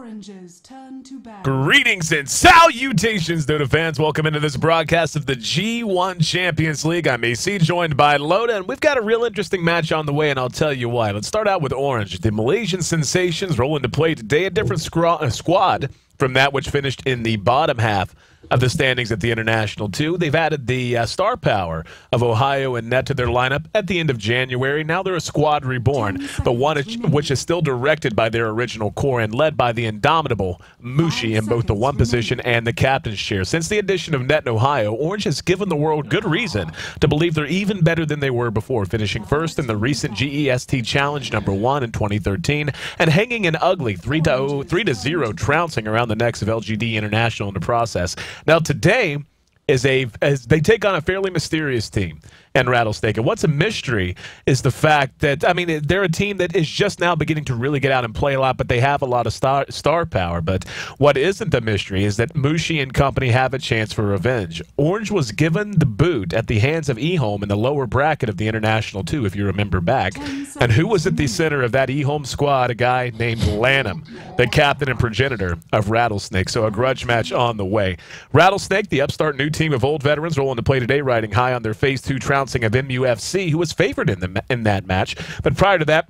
Orange's turn to bat. Greetings and salutations, Dota fans. Welcome into this broadcast of the G-1 Champions League. I'm AC, joined by Loda, and we've got a real interesting match on the way, and I'll tell you why. Let's start out with Orange. The Malaysian Sensations roll into play today, a different squad from that which finished in the bottom half of the standings at the International 2. They've added the star power of Ohio and Net to their lineup at the end of January. Now they're a squad reborn, but one which is still directed by their original core and led by the indomitable Mushi in both the one position and the captain's chair. Since the addition of Net in Ohio, Orange has given the world good reason to believe they're even better than they were before, finishing first in the recent GEST Challenge #1 in 2013 and hanging an ugly 3-0 trouncing around the necks of LGD International in the process. Now today is as they take on a fairly mysterious team and Rattlesnake. And what's a mystery is the fact that, I mean, they're a team that is just now beginning to really get out and play a lot, but they have a lot of star power. But what isn't a mystery is that Mushi and company have a chance for revenge. Orange was given the boot at the hands of eHome in the lower bracket of the International 2, if you remember back. And who was at the center of that eHome squad? A guy named Lanham, the captain and progenitor of Rattlesnake. So a grudge match on the way. Rattlesnake, the upstart new team of old veterans, rolling to play today, riding high on their Phase 2 trouncing of MUFC, who was favored in that match. But prior to that,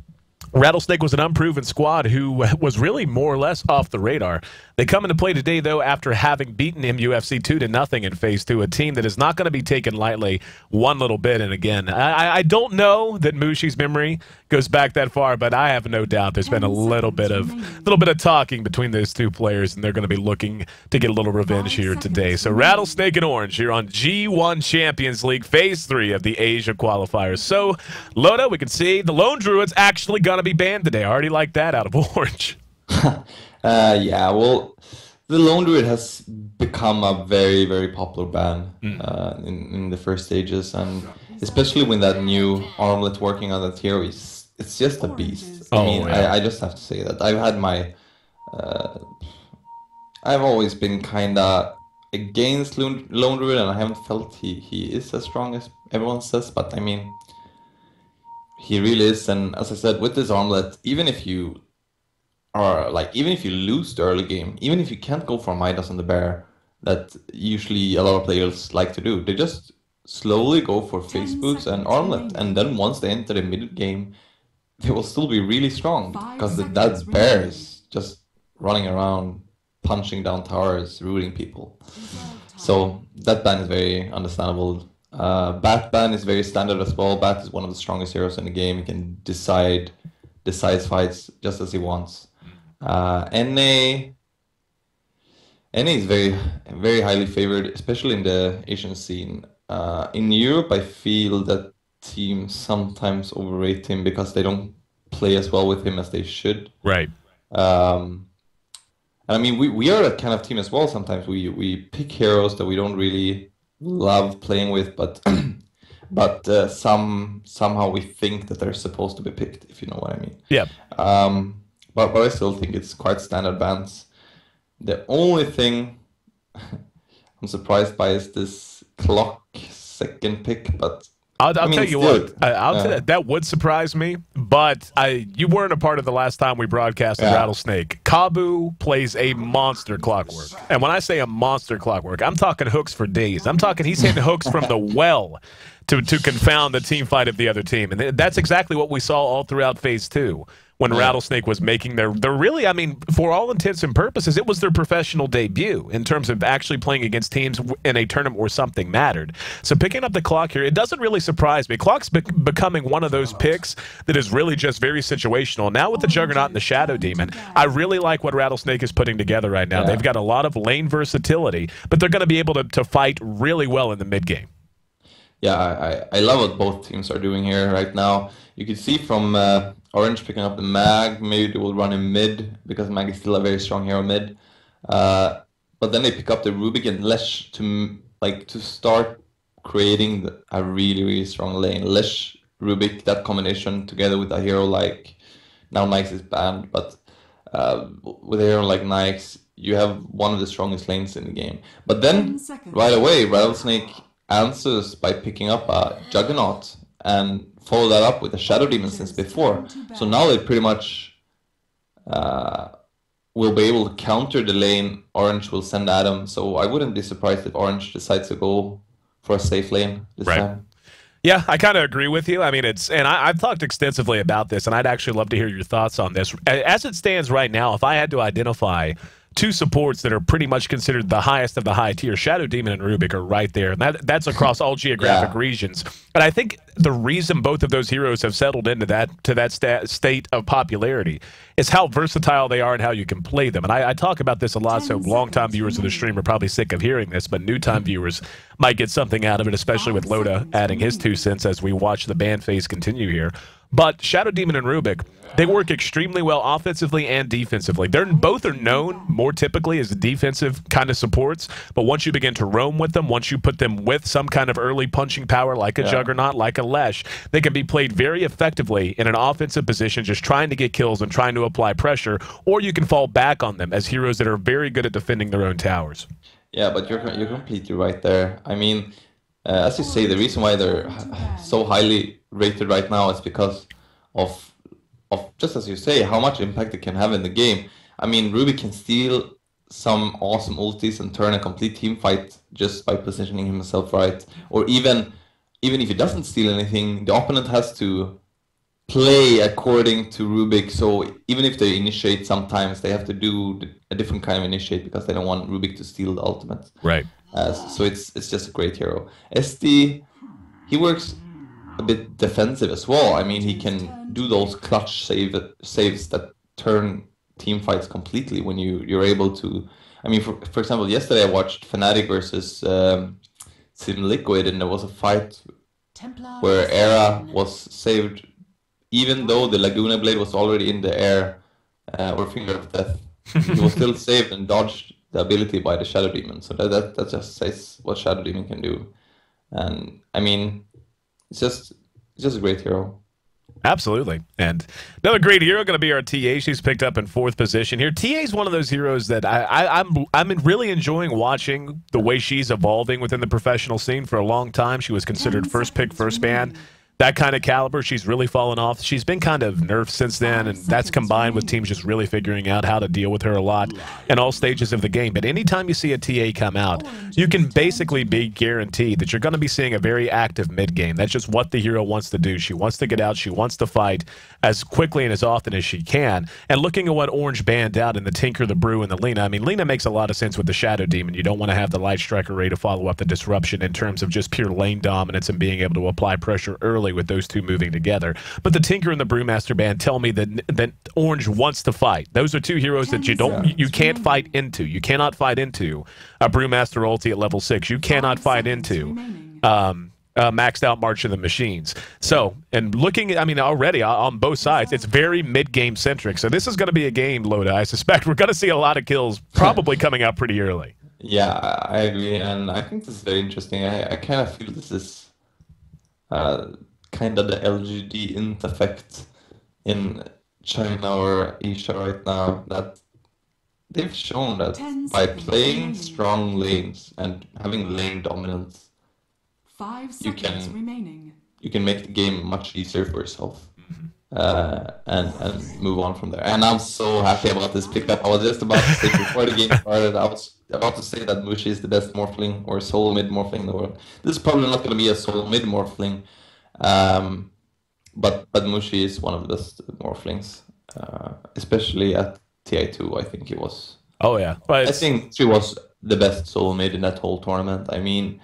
Rattlesnake was an unproven squad who was really more or less off the radar. They come into play today, though, after having beaten MUFC 2-0 in Phase 2, a team that is not going to be taken lightly one little bit. And again, I don't know that Mushi's memory goes back that far, but I have no doubt there's been a little bit of talking between those two players, and they're going to be looking to get a little revenge here today. So Rattlesnake and Orange here on G1 Champions League Phase 3 of the Asia Qualifiers. So, Loda, we can see the Lone Druid's actually going to be banned today. I already like that out of Orange. Yeah, well, the Lone Druid has become a very, very popular ban in the first stages, and especially when that new armlet working on that hero it's just a beast. I mean, yeah. I just have to say that I've had my I've always been kinda against Lone Druid, and I haven't felt he is as strong as everyone says, but I mean, he really is. And as I said, with this armlet, even if you lose the early game, even if you can't go for Midas on the bear, that usually a lot of players like to do, they just slowly go for face boots and armlet, and then once they enter the mid game, they will still be really strong because that bear is just running around, punching down towers, rooting people. So that ban is very understandable. Bat ban is very standard as well. Bat is one of the strongest heroes in the game. He can decide fights just as he wants. NA is very, very highly favored, especially in the Asian scene. In Europe, I feel that teams sometimes overrate him because they don't play as well with him as they should. Right. And I mean, we are that kind of team as well. Sometimes we pick heroes that we don't really love playing with, but somehow we think that they're supposed to be picked, if you know what I mean. Yeah. But I still think it's quite standard bans. The only thing I'm surprised by is this clock second pick, but I'll tell you what, that would surprise me, but you weren't a part of the last time we broadcasted Rattlesnake. Kabu plays a monster clockwork. And when I say a monster clockwork, I'm talking hooks for days. I'm talking he's hitting hooks from the well to confound the team fight of the other team. And that's exactly what we saw all throughout Phase 2. When Rattlesnake was making their really, I mean, for all intents and purposes, it was their professional debut in terms of actually playing against teams in a tournament where something mattered. So picking up the clock here, it doesn't really surprise me. Clock's becoming one of those picks that is really just very situational. Now with the Juggernaut and the Shadow Demon, I really like what Rattlesnake is putting together right now. They've got a lot of lane versatility, but they're going to be able to fight really well in the mid-game. Yeah, I love what both teams are doing here right now. You can see from Orange picking up the Mag, maybe they will run in mid, because Mag is still a very strong hero mid. But then they pick up the Rubik and Lesh to start creating a really, really strong lane. Lesh, Rubik, that combination together with a hero like, now Nyx is banned, but with a hero like Nyx, you have one of the strongest lanes in the game. But then, right away, Rattlesnake answers by picking up a Juggernaut and follow that up with a Shadow Demon since before. So now they pretty much will be able to counter the lane Orange will send at him. So I wouldn't be surprised if Orange decides to go for a safe lane this time. Yeah, I kind of agree with you. I mean, I've talked extensively about this, and I'd actually love to hear your thoughts on this. As it stands right now, if I had to identify two supports that are pretty much considered the highest of the high tier, Shadow Demon and Rubik are right there, and that's across all geographic regions. And I think the reason both of those heroes have settled into that state of popularity is how versatile they are and how you can play them. And I talk about this a lot, so longtime viewers of the stream are probably sick of hearing this, but new-time viewers might get something out of it, especially with Loda adding his 2 cents as we watch the ban phase continue here. But Shadow Demon and Rubik, they work extremely well offensively and defensively. Both are known more typically as defensive kind of supports, but once you begin to roam with them, once you put them with some kind of early punching power like a Juggernaut, like a Lesh, they can be played very effectively in an offensive position, just trying to get kills and trying to apply pressure, or you can fall back on them as heroes that are very good at defending their own towers. Yeah, but you're completely right there. I mean, as you say, the reason why they're so highly rated right now is because of just as you say, how much impact it can have in the game. I mean, Ruby can steal some awesome ultis and turn a complete team fight just by positioning himself right. Or even if he doesn't steal anything, the opponent has to play according to Rubik. So even if they initiate, sometimes they have to do a different kind of initiate because they don't want Rubik to steal the ultimate. Right. So it's just a great hero. SD, he works a bit defensive as well. I mean, he can do those clutch saves that turn team fights completely when you're able to. I mean, for example, yesterday I watched Fnatic versus Sim Liquid, and there was a fight where Era was saved, even though the Laguna Blade was already in the air, or Finger of Death. He was still saved and dodged the ability by the Shadow Demon. So that just says what Shadow Demon can do. And I mean, it's just a great hero. Absolutely. And another great hero going to be our TA. She's picked up in 4th position here. TA is one of those heroes that I'm really enjoying watching the way she's evolving within the professional scene. For a long time, she was considered first pick, first ban. That kind of caliber, she's really fallen off. She's been kind of nerfed since then, and that's combined with teams just really figuring out how to deal with her a lot in all stages of the game. But anytime you see a TA come out, you can basically be guaranteed that you're going to be seeing a very active mid-game. That's just what the hero wants to do. She wants to get out. She wants to fight as quickly and as often as she can. And looking at what Orange banned out in the Tinker, the Brew, and the Lina, I mean, Lina makes a lot of sense with the Shadow Demon. You don't want to have the Light Striker Ray to follow up the disruption in terms of just pure lane dominance and being able to apply pressure early with those two moving together. But the Tinker and the Brewmaster band tell me that Orange wants to fight. Those are two heroes that you can't fight into. You cannot fight into a Brewmaster ulti at level 6. You cannot fight into maxed out March of the Machines. So, and looking at, I mean, already on both sides, it's very mid-game centric. So this is going to be a game, Loda. I suspect we're going to see a lot of kills probably coming out pretty early. Yeah, I agree. And I think this is very interesting. I kind of feel this is kind of the LGD int effect in China or Asia right now, that they've shown that by playing strong lanes and having lane dominance, you can make the game much easier for yourself, and move on from there. And I'm so happy about this pickup. I was just about to say before the game started, I was about to say that Mushi is the best Morphling or solo mid Morphling in the world. This is probably not going to be a solo mid Morphling, but Mushi is one of the best Morphlings, especially at TI2. I think he was. Oh yeah, but I think he was the best solo mid in that whole tournament. I mean,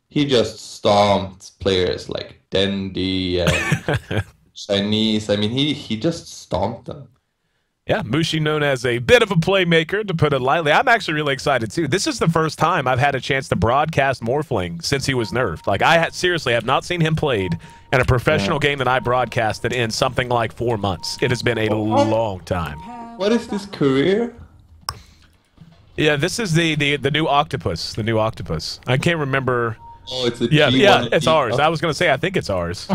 he just stomped players like Dendi and Chinese. I mean, he just stomped them. Yeah, Mushi known as a bit of a playmaker, to put it lightly. I'm actually really excited, too. This is the first time I've had a chance to broadcast Morphling since he was nerfed. Like, I seriously have not seen him played in a professional game that I broadcasted in something like 4 months. It has been a long time. What is this career? Yeah, this is the new Octopus. The new Octopus. I can't remember. Oh, it's a G1. Yeah, it's ours. Oh. I was going to say, I think it's ours.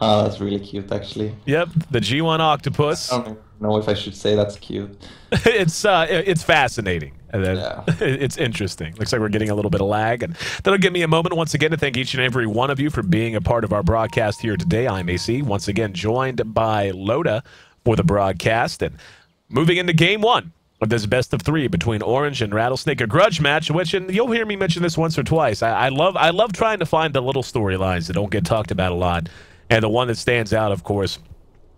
Oh, that's really cute, actually. Yep, the G1 Octopus. I don't know if I should say that's cute. It's fascinating. Yeah. It's interesting. Looks like we're getting a little bit of lag, and that'll give me a moment once again to thank each and every one of you for being a part of our broadcast here today. I'm AC, once again joined by Loda for the broadcast, and moving into game 1 of this best of 3 between Orange and Rattlesnake, a grudge match, which, and you'll hear me mention this once or twice, I love trying to find the little storylines that don't get talked about a lot. And the one that stands out, of course,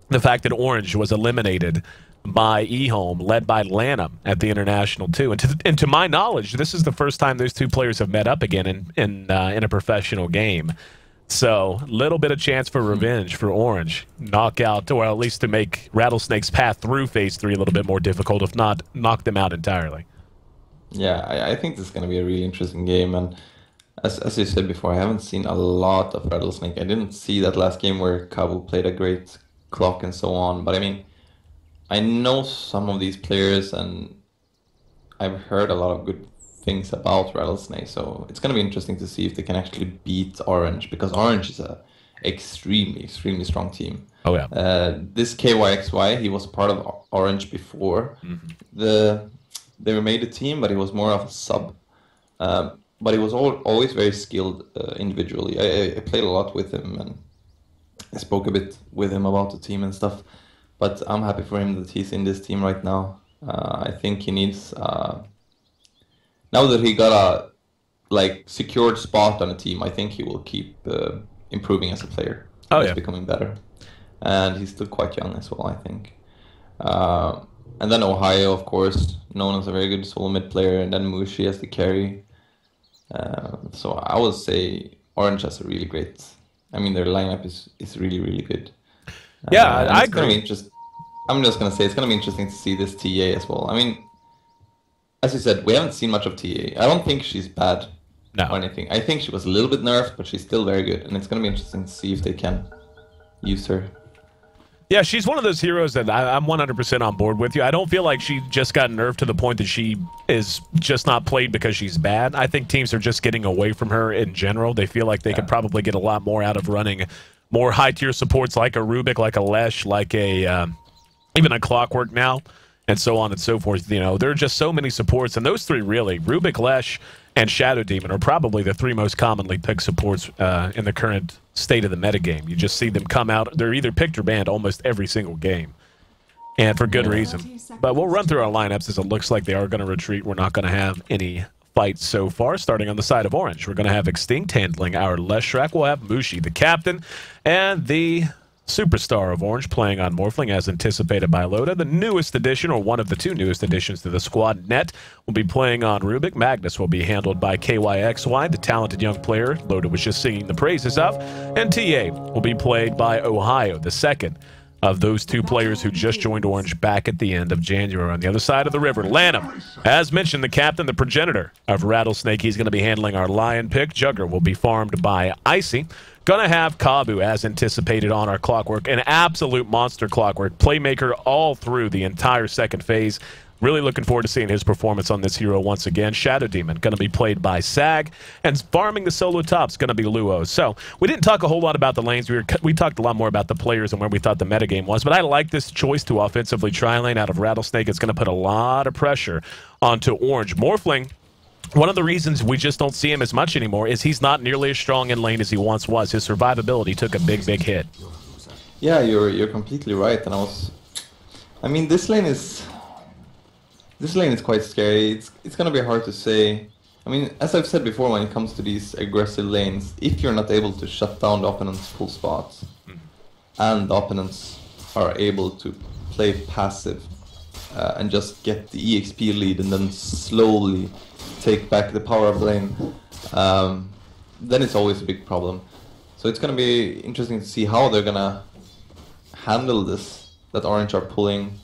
the fact that Orange was eliminated by eHome, led by Lanham at the International 2. And to my knowledge, this is the first time those two players have met up again in a professional game. So, little bit of chance for revenge for Orange. Knockout, or at least to make Rattlesnake's path through Phase 3 a little bit more difficult, if not knock them out entirely. Yeah, I think this is going to be a really interesting game. And as you said before, I haven't seen a lot of Rattlesnake. I didn't see that last game where Kabu played a great clock and so on. But I mean, I know some of these players, and I've heard a lot of good things about Rattlesnake, so it's going to be interesting to see if they can actually beat Orange, because Orange is a extremely strong team. Oh yeah. This KYXY, he was part of Orange before. They made a team, but he was more of a sub. But he was always very skilled individually. I played a lot with him, and I spoke a bit with him about the team and stuff. But I'm happy for him that he's in this team right now. I think he needs... now that he got a secured spot on a team, I think he will keep improving as a player. Oh, he's yeah. becoming better. And he's still quite young as well, I think. And then Ohio, of course, known as a very good solo mid player, and then Mushi as the carry. So I would say Orange has a really great... I mean, their lineup is really good. Yeah, I agree. I'm just going to say it's going to be interesting to see this TA as well. I mean, as you said, we haven't seen much of TA. I don't think she's bad or anything. I think she was a little bit nerfed, but she's still very good. And it's going to be interesting to see if they can use her. Yeah, she's one of those heroes that I'm 100% on board with you. I don't feel like she just got nerfed to the point that she is just not played because she's bad. I think teams are just getting away from her in general. They feel like they could probably get a lot more out of running more high-tier supports like a Rubik, like a Lesh, like a even a Clockwork now, and so on and so forth. You know, there are just so many supports, and those three really, Rubik, Lesh, and Shadow Demon, are probably the three most commonly picked supports in the current state of the metagame. You just see them come out. They're either picked or banned almost every single game, and for good reason. But we'll run through our lineups as it looks like they are going to retreat. We're not going to have any fights so far. Starting on the side of Orange, we're going to have Extinct handling our Leshrac. We'll have Mushi, the captain, and the superstar of Orange playing on Morphling as anticipated by Loda. The newest addition, or one of the two newest additions to the squad, Net, will be playing on Rubik. Magnus will be handled by KYXY, the talented young player Loda was just singing the praises of. And TA will be played by Ohio, the second of those two players who just joined Orange back at the end of January. On the other side of the river, Lanham, as mentioned, the captain, the progenitor of Rattlesnake. He's going to be handling our Lion pick. Jugger will be farmed by Icy. Gonna have Kabu, as anticipated, on our Clockwork. An absolute monster Clockwork. Playmaker all through the entire second phase. Really looking forward to seeing his performance on this hero once again. Shadow Demon, going to be played by Sag. And farming the solo top's going to be Luo. So, we didn't talk a whole lot about the lanes. We talked a lot more about the players and where we thought the metagame was. But I like this choice to offensively tri-lane out of Rattlesnake. It's going to put a lot of pressure onto Orange. Morphling, one of the reasons we just don't see him as much anymore is he's not nearly as strong in lane as he once was. His survivability took a big hit. Yeah, you're completely right. And I mean, this lane is quite scary. It's gonna be hard to say. I mean, as I've said before, when it comes to these aggressive lanes, if you're not able to shut down the opponent's full spots, and the opponents are able to play passive and just get the EXP lead and then slowly take back the power of the lane, then it's always a big problem. So it's gonna be interesting to see how they're gonna handle this. That Orange are pulling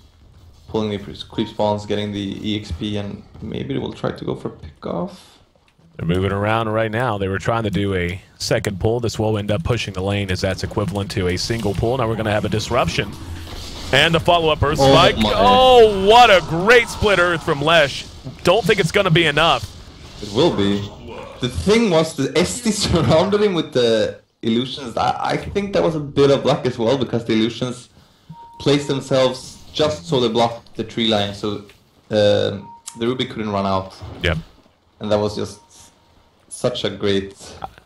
the creep spawns, getting the EXP, and maybe they will try to go for pickoff. They're moving around right now. They were trying to do a second pull. This will end up pushing the lane, as that's equivalent to a single pull. Now we're going to have a disruption. And the follow-up Earth Spike. Oh, what a great split Earth from Lesh. Don't think it's going to be enough. It will be. The thing was, the SD surrounded him with the illusions. I think that was a bit of luck as well, because the illusions placed themselves just so they blocked the tree line, so the Ruby couldn't run out. Yep. And that was just such a great...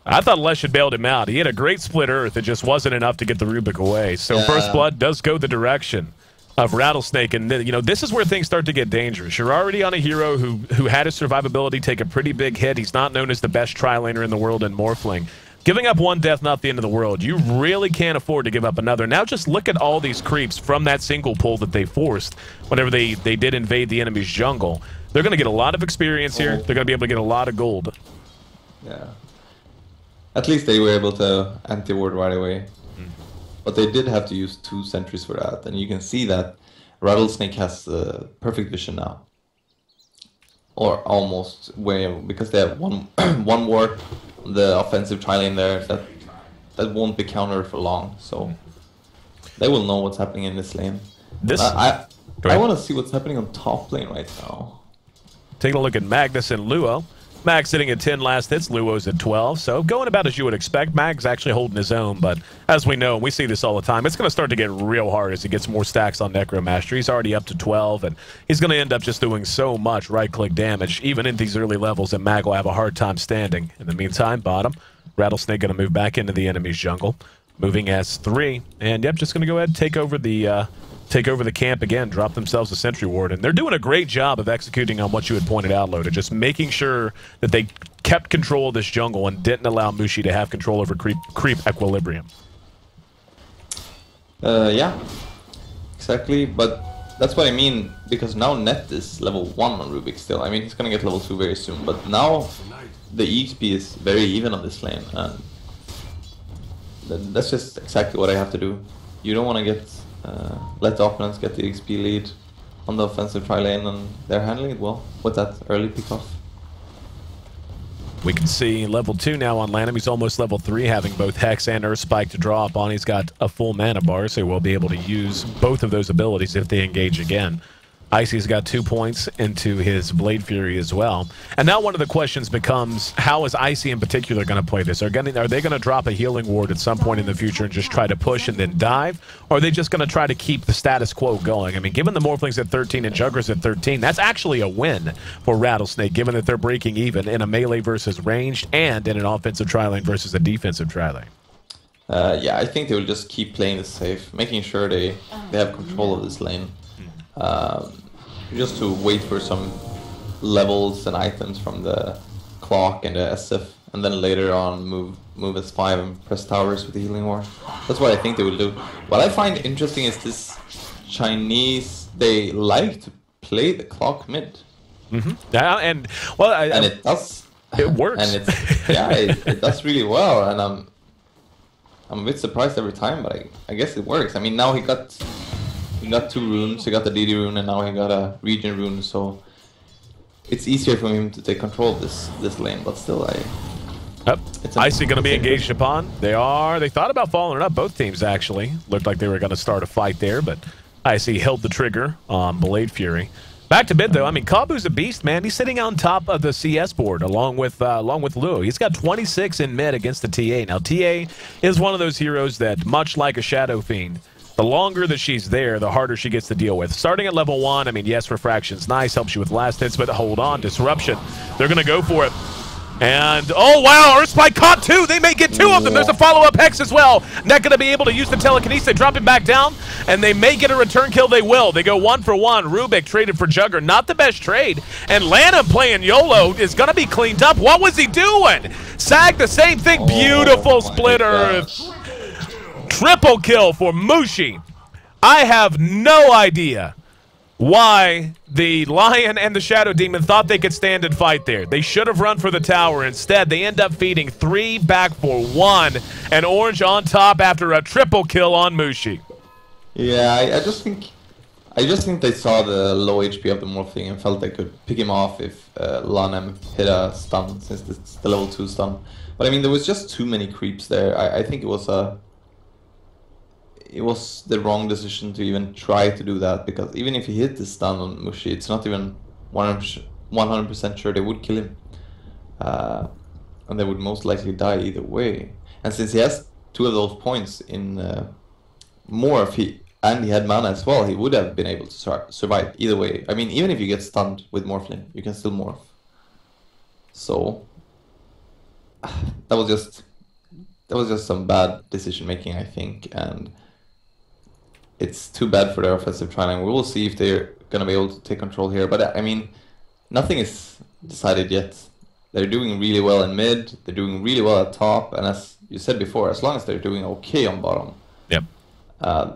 I thought Lesh had bailed him out. He had a great split Earth. It just wasn't enough to get the Rubik away. So First Blood does go the direction of Rattlesnake, and you know, this is where things start to get dangerous. You're already on a hero who had his survivability take a pretty big hit. He's not known as the best tri-laner in the world in Morphling. Giving up one death, not the end of the world. You really can't afford to give up another. Now just look at all these creeps from that single pull that they forced whenever they did invade the enemy's jungle. They're going to get a lot of experience here. They're going to be able to get a lot of gold. Yeah. At least they were able to anti-ward right away. But they did have to use 2 sentries for that. And you can see that Rattlesnake has perfect vision now. Or almost, because they have one ward, the offensive tri-lane there, that won't be countered for long. So they will know what's happening in this lane. I want to see what's happening on top lane right now. Taking a look at Magnus and Luo. Mag sitting at 10 last hits, Luo's at 12, so going about as you would expect. Mag's actually holding his own, but as we know, and we see this all the time, it's going to start to get real hard as he gets more stacks on Necromaster. He's already up to 12, and he's going to end up just doing so much right-click damage, even in these early levels, that Mag will have a hard time standing. In the meantime, bottom, Rattlesnake going to move back into the enemy's jungle, moving as 3, and yep, just going to go ahead and take over the camp again, drop themselves a sentry ward, and they're doing a great job of executing on what you had pointed out, Loda, just making sure that they kept control of this jungle and didn't allow Mushi to have control over creep equilibrium. Yeah, exactly, but that's what I mean, because now Net is level 1 on Rubik still. I mean, he's gonna get level 2 very soon, but now the EXP is very even on this lane, and that's just exactly what I have to do. You don't want to get let the opponents get the XP lead on the offensive tri-lane, and they're handling it well with that early pickoff. We can see level 2 now on Lanham. He's almost level 3, having both Hex and Earth Spike to draw upon. He's got a full mana bar, so we'll be able to use both of those abilities if they engage again. Icy's got 2 points into his Blade Fury as well. And now one of the questions becomes, how is Icy in particular going to play this? Are they going to drop a healing ward at some point in the future and just try to push and then dive? Or are they just going to try to keep the status quo going? I mean, given the Morphlings at 13 and Juggers at 13, that's actually a win for Rattlesnake, given that they're breaking even in a melee versus ranged and in an offensive tri-lane versus a defensive tri-lane. Yeah, I think they will just keep playing this safe, making sure they have control of this lane. Just to wait for some levels and items from the clock and the SF, and then later on move S5 and press towers with the healing ward. That's what I think they will do. What I find interesting is this Chinese, they like to play the clock mid. Yeah, and well, and it does. It works. And it's it does really well, and I'm a bit surprised every time, but I guess it works. I mean, now he got 2 runes, he got the DD rune, and now he got a region rune, so it's easier for him to take control of this lane, but still Icy going to be engaged upon. They thought about following it up, both teams actually. Looked like they were going to start a fight there, but Icy held the trigger on Blade Fury. Back to mid though, I mean, Kabu's a beast, man. He's sitting on top of the CS board along with Luo. He's got 26 in mid against the TA. Now TA is one of those heroes that, much like a Shadow Fiend, the longer that she's there, the harder she gets to deal with. Starting at level 1, I mean, yes, Refraction's nice, helps you with last hits, but hold on, Disruption. They're going to go for it. And, oh, wow, Earthspike caught 2. They may get 2 of them. There's a follow-up Hex as well. Not going to be able to use the telekinesis. They drop him back down, and they may get a return kill. They will. They go 1 for 1. Rubik traded for Jugger. Not the best trade. And Lanham playing YOLO is going to be cleaned up. What was he doing? Sag, the same thing. Beautiful splitter. Triple kill for Mushi. I have no idea why the Lion and the Shadow Demon thought they could stand and fight there. They should have run for the tower. Instead, they end up feeding 3 back for 1. And Orange on top after a triple kill on Mushi. Yeah, I just think they saw the low HP of the Morphling and felt they could pick him off if Lanham hit a stun, since it's the level 2 stun. But I mean, there was just too many creeps there. I think it was the wrong decision to even try to do that, because even if he hit the stun on Mushi, it's not even 100% sure they would kill him. And they would most likely die either way. And since he has 2 of those points in Morph, and he had mana as well, he would have been able to survive either way. I mean, even if you get stunned with Morphling, you can still Morph. So that was just some bad decision making, I think, and it's too bad for their offensive trialing. We will see if they're going to be able to take control here. But I mean, nothing is decided yet. They're doing really well in mid. They're doing really well at top. And as you said before, as long as they're doing okay on bottom. Yep. Uh,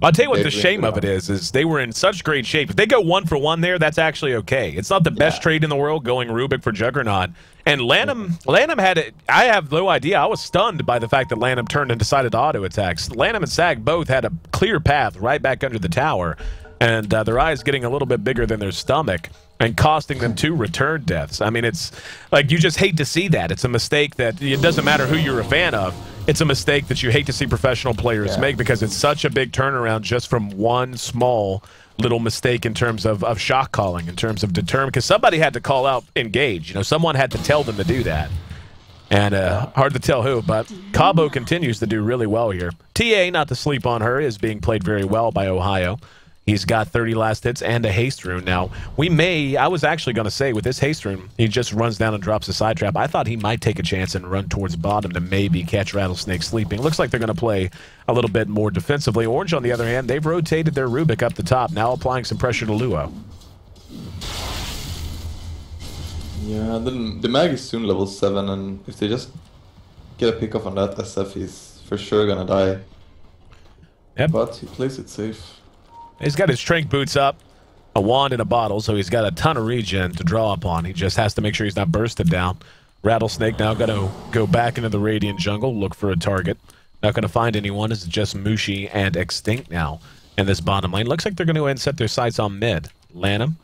I'll tell you what the shame of it is they were in such great shape. If they go 1 for 1 there, that's actually okay. It's not the best trade in the world going Rubik for Juggernaut. And Lanham had it. I have no idea. I was stunned by the fact that Lanham turned and decided to auto attacks. Lanham and Sag both had a clear path right back under the tower, and their eyes getting a little bit bigger than their stomach and costing them 2 return deaths. I mean, it's like you just hate to see that. It's a mistake that it doesn't matter who you're a fan of. It's a mistake that you hate to see professional players make because it's such a big turnaround just from one small little mistake in terms of shot calling, in terms of determine, because somebody had to call out engage. You know, someone had to tell them to do that. And hard to tell who, but Cabo continues to do really well here. TA, not to sleep on her, is being played very well by Ohio. He's got 30 last hits and a haste rune. Now, I was actually going to say, with this haste rune, he just runs down and drops a side trap. I thought he might take a chance and run towards bottom to maybe catch Rattlesnake sleeping. Looks like they're going to play a little bit more defensively. Orange, on the other hand, they've rotated their Rubik up the top, now applying some pressure to Luo. Yeah, then the mag is soon level 7, and if they just get a pick off on that SF, he's for sure going to die. Yep. But he plays it safe. He's got his Trank boots up, a wand and a bottle, so he's got a ton of regen to draw upon. He just has to make sure he's not bursted down. Rattlesnake now got to go back into the Radiant jungle, look for a target. Not going to find anyone. It's just Mushi and Extinct now in this bottom lane. Looks like they're going to go ahead and set their sights on mid. Lanham,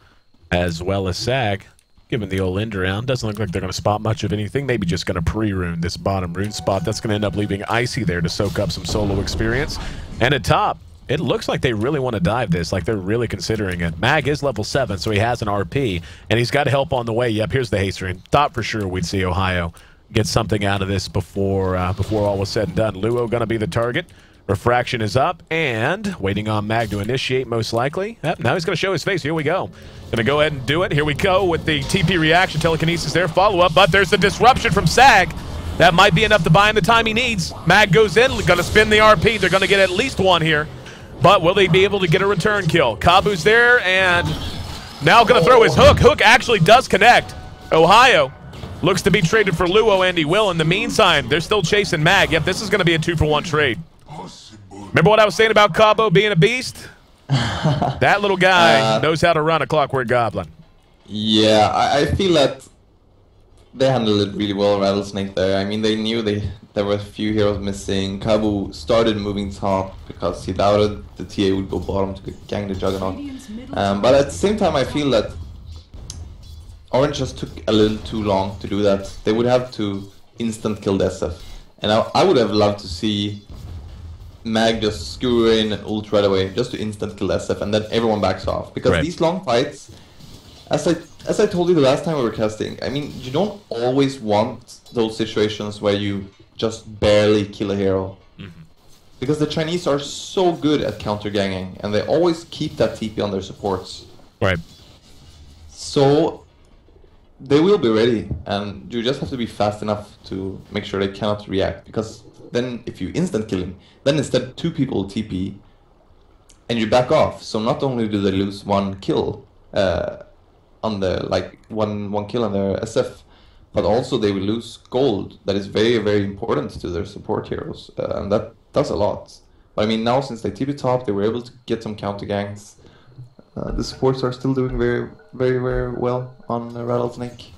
as well as Sag, giving the old end around. Doesn't look like they're going to spot much of anything. Maybe just going to pre-rune this bottom rune spot. That's going to end up leaving Icy there to soak up some solo experience. And at top, it looks like they really want to dive this, like they're really considering it. Mag is level 7, so he has an RP, and he's got help on the way. Yep, here's the haste rune. Thought for sure we'd see Ohio get something out of this before all was said and done. Luo going to be the target. Refraction is up, and waiting on Mag to initiate, most likely. Yep, now he's going to show his face. Here we go. Going to go ahead and do it. Here we go with the TP reaction. Telekinesis there. Follow-up, but there's the disruption from Sag. That might be enough to buy him the time he needs. Mag goes in. Going to spin the RP. They're going to get at least one here. But will they be able to get a return kill? Kabu's there, and now going to throw his hook. Hook actually does connect. Ohio looks to be traded for Luo, and he will. In the meantime, they're still chasing Mag. Yep, this is going to be a 2-for-1 trade. Remember what I was saying about Cabo being a beast? That little guy knows how to run a Clockwork Goblin. Yeah, I feel that they handled it really well, Rattlesnake there. I mean, they knew there were a few heroes missing. Kabu started moving top because he doubted the TA would go bottom to gang the Juggernaut. But at the same time, I feel that Orange just took a little too long to do that. They would have to instant kill the SF. And I would have loved to see Mag just skewer in and ult right away, just to instant kill SF, and then everyone backs off. Because these long fights, as I told you the last time we were casting, I mean, you don't always want those situations where you just barely kill a hero. Because the Chinese are so good at counter-ganging, and they always keep that TP on their supports. Right. So they will be ready, and you just have to be fast enough to make sure they cannot react. Because then if you instant kill him, then instead 2 people TP, and you back off. So not only do they lose 1 kill on the one kill on their SF, but also they will lose gold. That is very, very important to their support heroes, and that does a lot. But I mean, now since they TP top, they were able to get some counter gangs. The supports are still doing very, very, very well on Rattlesnake.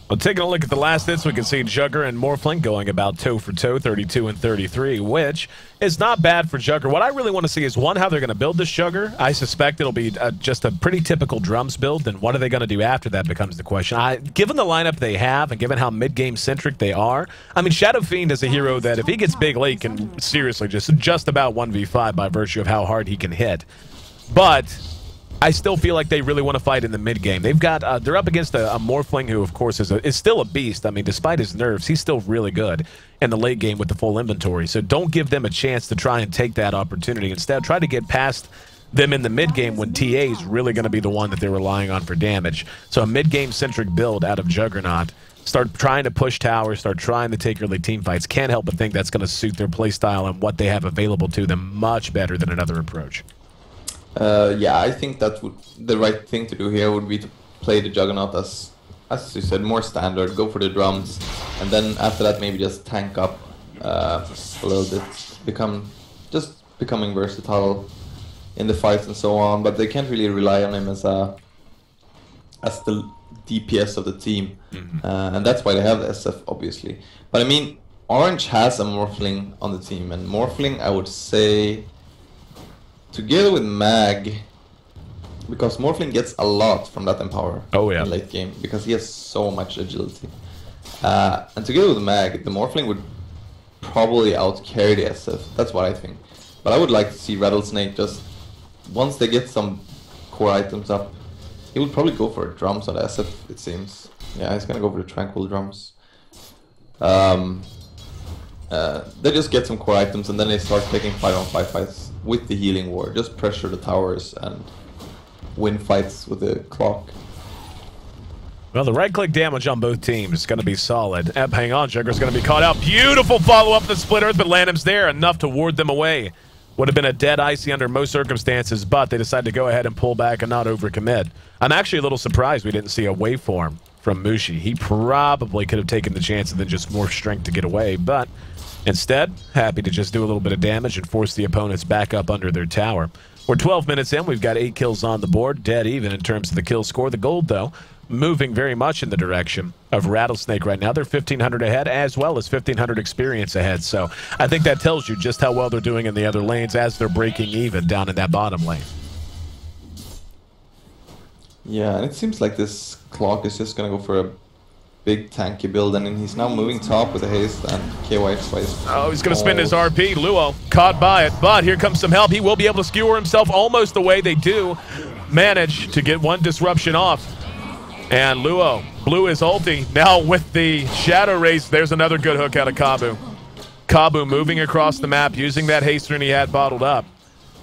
Well, taking a look at the last hits, we can see Jugger and Morphling going about toe-for-toe, 32 and 33, which is not bad for Jugger. What I really want to see is, one, how they're going to build this Jugger. I suspect it'll be just a pretty typical drums build, and what are they going to do after that becomes the question. Given the lineup they have, and given how mid-game centric they are, I mean, Shadow Fiend is a hero that if he gets big late can seriously just about 1v5 by virtue of how hard he can hit. But I still feel like they really want to fight in the mid game. They've got they're up against a Morphling who, of course, is still a beast. I mean, despite his nerfs, he's still really good in the late game with the full inventory. So don't give them a chance to try and take that opportunity. Instead, try to get past them in the mid game when TA is really going to be the one that they're relying on for damage. So a mid game centric build out of Juggernaut start trying to push towers, start trying to take early team fights. Can't help but think that's going to suit their playstyle and what they have available to them much better than another approach. Yeah, I think that the right thing to do here would be to play the Juggernaut as you said, more standard, go for the drums, and then after that maybe just tank up a little bit, becoming versatile in the fights and so on. But they can't really rely on him as the DPS of the team, and that's why they have the SF, obviously. But I mean, Orange has a Morphling on the team, and Morphling, I would say, together with Mag, because Morphling gets a lot from that Empower in late game, because he has so much agility. And together with Mag, the Morphling would probably out-carry the SF, that's what I think. But I would like to see Rattlesnake just, once they get some core items up, he would probably go for drums on the SF, it seems. Yeah, he's gonna go for the Tranquil drums. They just get some core items and then they start taking 5-on-5 fights with the healing ward. Just pressure the towers and win fights with the clock. Well, the right-click damage on both teams is going to be solid. Hang on, Jugger's going to be caught out. Beautiful follow-up to Split Earth, but Lanham's there, enough to ward them away. Would have been a dead Icy under most circumstances, but they decided to go ahead and pull back and not overcommit. I'm actually a little surprised we didn't see a waveform from Mushi. He probably could have taken the chance and then just more strength to get away, but instead, happy to just do a little bit of damage and force the opponents back up under their tower. We're 12 minutes in. We've got 8 kills on the board, dead even in terms of the kill score. The gold, though, moving very much in the direction of Rattlesnake right now. They're 1,500 ahead, as well as 1,500 experience ahead. So I think that tells you just how well they're doing in the other lanes as they're breaking even down in that bottom lane. Yeah, and it seems like this clock is just going to go for a big tanky build, and he's now moving top with a haste and KY twice. Oh, he's going to spin his RP. Luo caught by it, but here comes some help. He will be able to skewer himself almost the way they do manage to get one disruption off. And Luo blew his ulti. Now with the Shadow Race, there's another good hook out of Kabu. Kabu moving across the map, using that haste rune he had bottled up.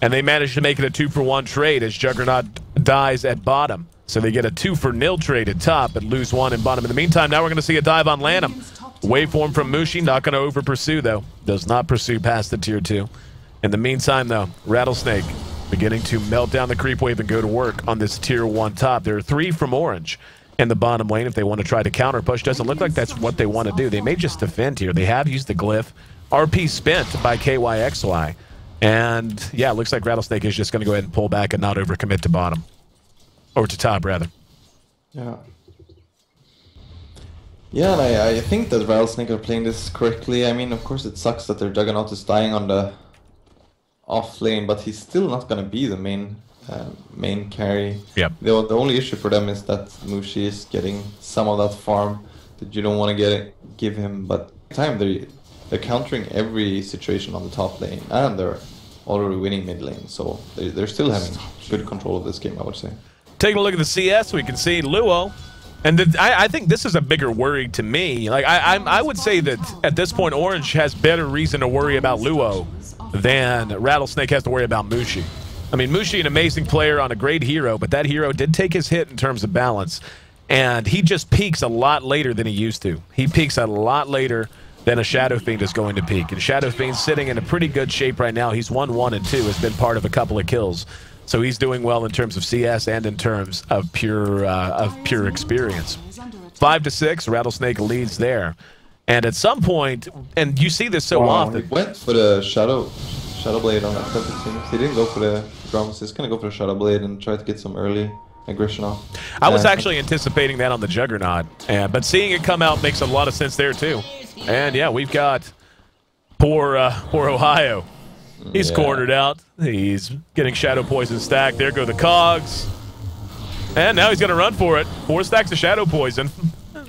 And they managed to make it a 2-for-1 trade as Juggernaut dies at bottom. So they get a 2-for-0 trade at top, but lose 1 in bottom. In the meantime, now we're going to see a dive on Lanham. Waveform from Mushi, not going to over-pursue, though. Does not pursue past the tier 2. In the meantime, though, Rattlesnake beginning to melt down the creep wave and go to work on this tier 1 top. There are 3 from Orange in the bottom lane if they want to try to counter push. Doesn't look like that's what they want to do. They may just defend here. They have used the glyph. RP spent by KYXY. And, yeah, it looks like Rattlesnake is just going to go ahead and pull back and not overcommit to bottom. Or to top, rather. Yeah. Yeah, and I think that Rattlesnake are playing this correctly. I mean, of course it sucks that their Juggernaut is dying on the off lane, but he's still not going to be the main carry. Yep. The only issue for them is that Mushi is getting some of that farm that you don't want to give him, but at the time they're countering every situation on the top lane, and they're already winning mid lane, so they're still having good control of this game, I would say. Taking a look at the CS, we can see Luo. And I think this is a bigger worry to me. Like I would say that at this point, Orange has better reason to worry about Luo than Rattlesnake has to worry about Mushi. I mean, Mushi, an amazing player on a great hero, but that hero did take his hit in terms of balance. And he just peaks a lot later than he used to. He peaks a lot later than a Shadow Fiend is going to peak. And Shadow Fiend's sitting in a pretty good shape right now. He's 1-1 and 2, has been part of a couple of kills. So he's doing well in terms of CS and in terms of pure experience. 5-6, Rattlesnake leads there. And at some point, and you see this so often. He went for the Shadow Blade on that stuff, it seems. He didn't go for the drums. He's going to go for the Shadow Blade and try to get some early aggression off. I was actually anticipating that on the Juggernaut, but seeing it come out makes a lot of sense there too. And yeah, we've got poor Ohio. He's cornered out. He's getting Shadow Poison stacked. There go the cogs. And now he's going to run for it. 4 stacks of Shadow Poison.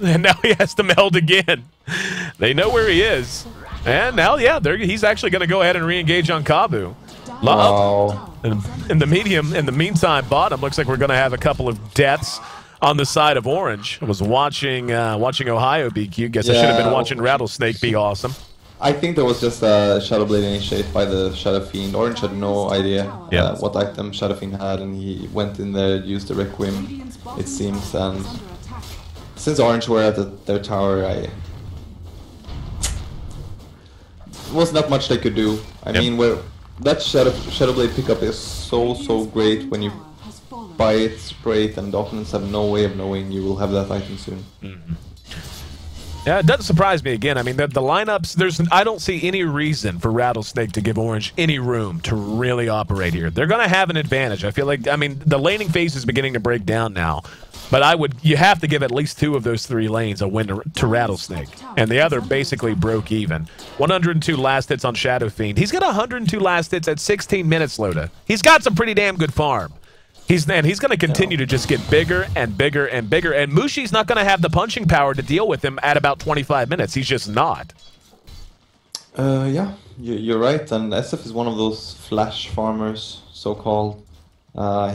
And now he has to meld again. They know where he is. And now, yeah, he's actually going to go ahead and re-engage on Kabu. Wow. In the meantime, bottom, looks like we're going to have a couple of deaths on the side of Orange. I was watching Ohio be cute. Guess I should have been watching Rattlesnake be awesome. I think there was just a Shadow Blade initiate by the Shadow Fiend. Orange had no idea what item Shadow Fiend had, and he went in there, used the Requiem, it seems, and since Orange were at their tower, was not much they could do. I mean, where that Shadowblade pickup is so great when you buy it straight, and the opponents have no way of knowing you will have that item soon. Yeah, it doesn't surprise me again. I mean, the lineups, I don't see any reason for Rattlesnake to give Orange any room to really operate here. They're going to have an advantage. I feel like, I mean, the laning phase is beginning to break down now. But you have to give at least 2 of those 3 lanes a win to Rattlesnake. And the other basically broke even. 102 last hits on Shadow Fiend. He's got 102 last hits at 16 minutes, Loda. He's got some pretty damn good farm. He's going to continue to just get bigger and bigger and bigger. And Mushi's not going to have the punching power to deal with him at about 25 minutes. He's just not. Yeah, you're right. And SF is one of those flash farmers, so-called.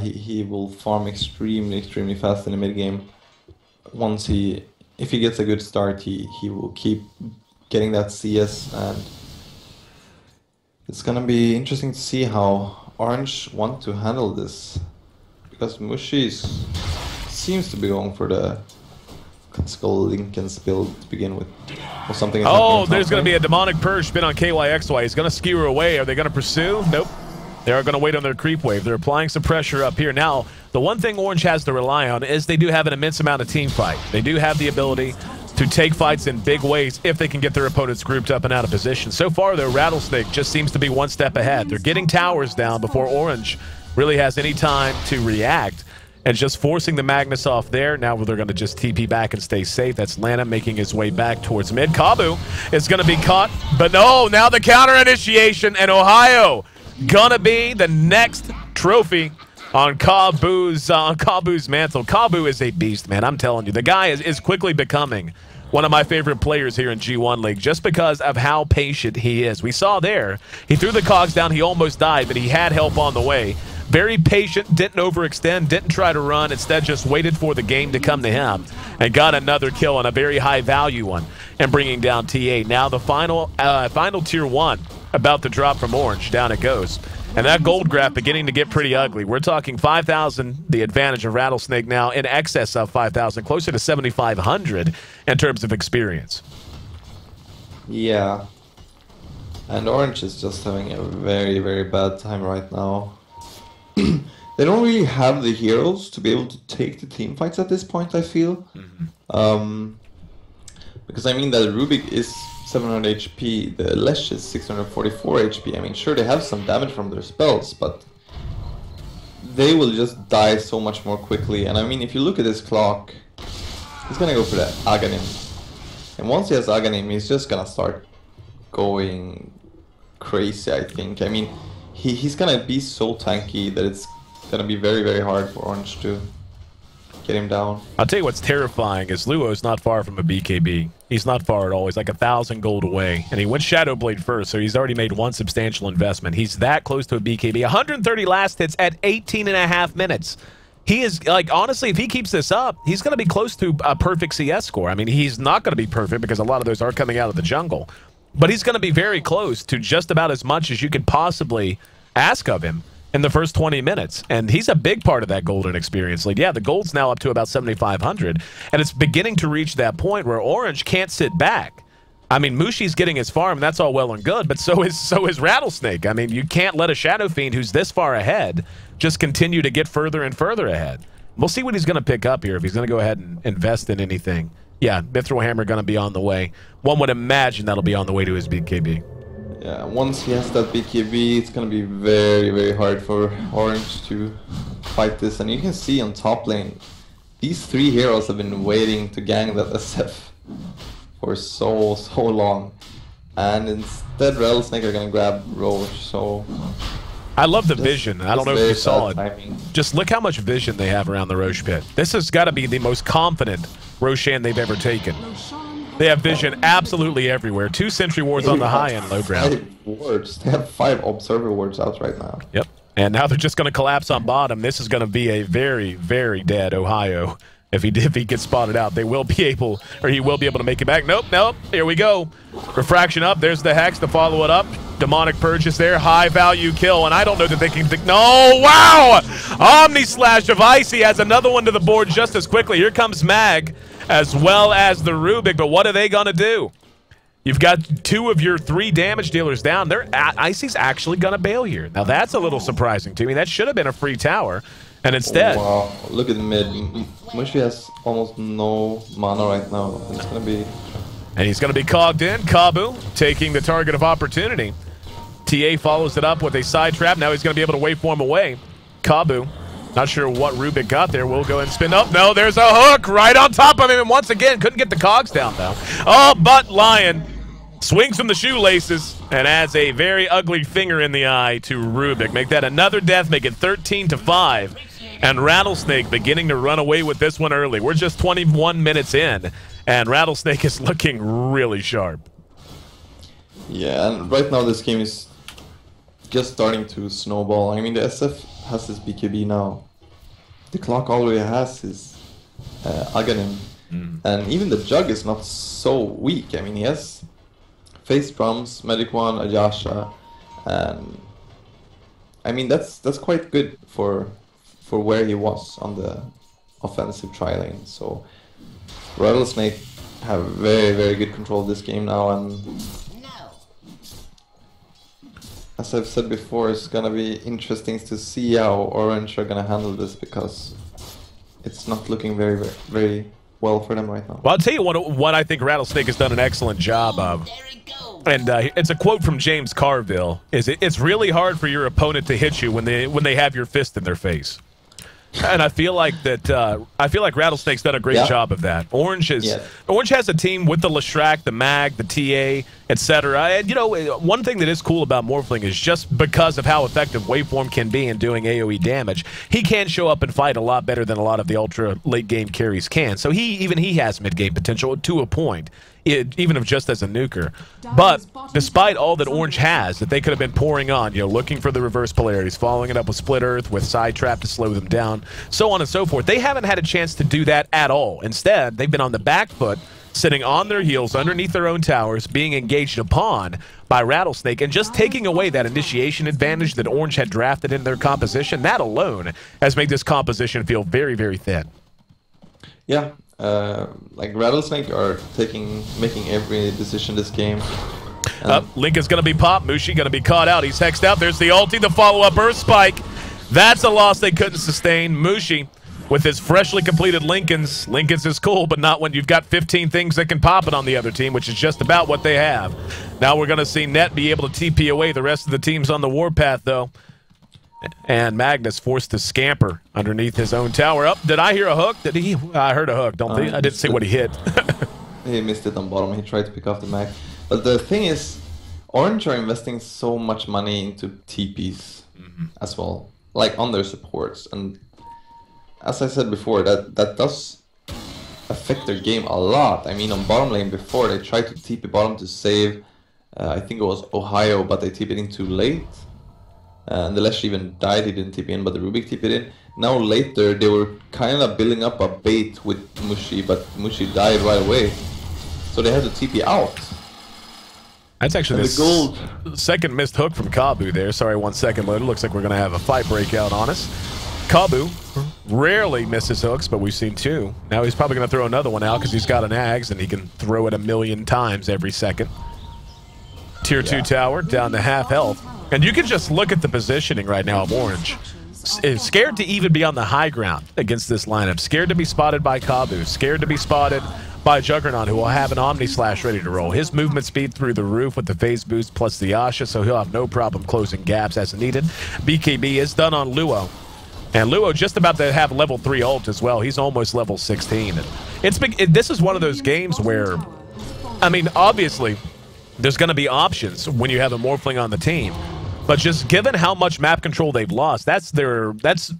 He will farm extremely fast in the mid game. If he gets a good start, he will keep getting that CS, and it's gonna be interesting to see how Orange want to handle this, because Mushi seems to be going for the Skull Lincoln's build to begin with, or something. Oh, there's gonna be a demonic purge spin on KYXY. He's gonna skew her away. Are they gonna pursue? Nope. They are going to wait on their creep wave. They're applying some pressure up here. Now, the one thing Orange has to rely on is they do have an immense amount of team fight. They do have the ability to take fights in big ways if they can get their opponents grouped up and out of position. So far, though, Rattlesnake just seems to be one step ahead. They're getting towers down before Orange really has any time to react, and just forcing the Magnus off there. Now they're going to just TP back and stay safe. That's Lana making his way back towards mid. Kabu is going to be caught, but no, now the counter initiation, and Ohio gonna be the next trophy on Kabu's mantle. Kabu is a beast, man. I'm telling you, the guy is quickly becoming one of my favorite players here in G1 League, just because of how patient he is. We saw there, he threw the cogs down, he almost died, but he had help on the way. Very patient, didn't overextend, didn't try to run, instead just waited for the game to come to him, and got another kill on a very high value one, and bringing down TA. Now the final tier 1 about to drop from Orange. Down it goes. And that gold graph beginning to get pretty ugly. We're talking 5,000, the advantage of Rattlesnake now, in excess of 5,000, closer to 7,500 in terms of experience. Yeah. And Orange is just having a very bad time right now. They don't really have the heroes to be able to take the team fights at this point, I feel. Because I mean that Rubik is 700 HP, the Lesh is 644 HP. I mean, sure, they have some damage from their spells, but they will just die so much more quickly. And I mean, if you look at this clock, he's gonna go for the Aghanim. And once he has Aghanim, he's just gonna start going crazy, I think. I mean, he's gonna be so tanky that it's gonna be very hard for Orange to get him down. I'll tell you what's terrifying is Luo's not far from a BKB. He's not far at all. He's like 1,000 gold away. And he went Shadowblade first, so he's already made one substantial investment. He's that close to a BKB. 130 last hits at 18.5 minutes. He is, like, honestly, if he keeps this up, he's going to be close to a perfect CS score. I mean, he's not going to be perfect because a lot of those are coming out of the jungle. But he's going to be very close to just about as much as you could possibly ask of him in the first 20 minutes. And he's a big part of that golden experience lead. Yeah, the gold's now up to about 7,500, and it's beginning to reach that point where Orange can't sit back. I mean, Mushi's getting his farm, and that's all well and good, but so is Rattlesnake. I mean, you can't let a Shadow Fiend who's this far ahead just continue to get further and further ahead. We'll see what he's going to pick up here, if he's going to go ahead and invest in anything. Yeah, Mithril Hammer going to be on the way. One would imagine that'll be on the way to his BKB. Yeah, once he has that BKB, it's gonna be very hard for Orange to fight this. And you can see on top lane, these 3 heroes have been waiting to gang that SF for so long. And instead Rattlesnake are gonna grab Roche, so... I love the vision. I don't know if you saw it. Timing. Just look how much vision they have around the Roche pit. This has got to be the most confident Roshan they've ever taken. They have vision absolutely everywhere. 2 sentry wards on the high and low ground. 5 wards. They have 5 observer wards out right now. Yep. And now they're just going to collapse on bottom. This is going to be a very dead Ohio. If he gets spotted out, they will be able, or he will be able to make it back. Nope. Here we go. Refraction up. There's the Hex to follow it up. Demonic Purge is there. High value kill. And I don't know that they can think. No! Wow! Omni Slash of Icy has another one to the board just as quickly. Here comes Mag. as well as the Rubik. But what are they going to do? You've got 2 of your 3 damage dealers down. Icy's actually going to bail here. Now, that's a little surprising to me. That should have been a free tower. And instead... Wow, look at the mid. Mushi has almost no mana right now. It's going to be... And he's going to be cogged in. Kabu taking the target of opportunity. TA follows it up with a side trap. Now he's going to be able to waveform away. Kabu, not sure what Rubik got there. We'll go and spin up. No, there's a hook right on top of him. And once again, couldn't get the cogs down, though. Oh, but Lion swings from the shoelaces and adds a very ugly finger in the eye to Rubik. Make that another death, make it 13-5. And Rattlesnake beginning to run away with this one early. We're just 21 minutes in, and Rattlesnake is looking really sharp. Yeah, and right now this game is just starting to snowball. I mean, the SF has this BKB now. The clock already has his Aghanim. And even the Jug is not so weak. I mean, he has Face Drums, Medic 1, Ayasha, and I mean that's quite good for where he was on the offensive tri-lane. So Rattlesnake have very, very good control of this game now, and as I've said before, it's gonna be interesting to see how Orange are gonna handle this, because it's not looking very, very, very well for them right now. Well, I'll tell you what I think Rattlesnake has done an excellent job of. And it's a quote from James Carville. It's really hard for your opponent to hit you when they have your fist in their face. And I feel like Rattlesnake's done a great job of that. Orange has a team with the Leshrac, the Mag, the TA, etc. And you know, one thing that is cool about Morphling is just because of how effective Waveform can be in doing AoE damage, he can show up and fight a lot better than a lot of the ultra late game carries can. So even he has mid game potential to a point, even if just as a nuker. But despite all that Orange has that they could have been pouring on, you know, looking for the reverse polarities, following it up with Split Earth, with Side Trap to slow them down, so on and so forth, they haven't had a chance to do that at all. Instead, they've been on the back foot, sitting on their heels underneath their own towers, being engaged upon by Rattlesnake, and just taking away that initiation advantage that Orange had drafted in their composition. That alone has made this composition feel very, very thin. Yeah. Like Rattlesnake are making every decision this game. Link is going to be popped. Mushi going to be caught out. He's hexed out. There's the ulti, the follow-up Earth Spike. That's a loss they couldn't sustain. Mushi with his freshly completed Lincolns. Lincolns is cool, but not when you've got 15 things that can pop it on the other team, which is just about what they have. Now we're going to see Net be able to TP away the rest of the teams on the warpath, though. And Magnus forced to scamper underneath his own tower. Up, did I hear a hook? Did he? I heard a hook. I didn't see what he hit. He missed it on bottom. He tried to pick off the mag. But the thing is, Orange are investing so much money into TPs as well, like on their supports. And as I said before, that does affect their game a lot. I mean, on bottom lane before, they tried to TP bottom to save, I think it was Ohio, but they TP'd in too late. And the Lesh even died, he didn't TP in, but the Rubik TP'd in. Now later, they were kind of building up a bait with Mushi, but Mushi died right away. So they had to TP out. That's actually the second missed hook from Kabu there. Sorry, 1 second loaded. Looks like we're going to have a fight breakout on us. Kabu rarely misses hooks, but we've seen 2. Now he's probably going to throw another one out because he's got an Ags and he can throw it 1,000,000 times every second. Tier 2 tower down to half health. And you can just look at the positioning right now of Orange. Scared to even be on the high ground against this lineup. Scared to be spotted by Kabu. Scared to be spotted by Juggernaut, who will have an Omni Slash ready to roll. His movement speed through the roof with the phase boost plus the Asha, so he'll have no problem closing gaps as needed. BKB is done on Luo. And Luo just about to have level 3 ult as well. He's almost level 16. This is one of those games where, I mean, obviously, there's going to be options when you have a Morphling on the team. But just given how much map control they've lost, that's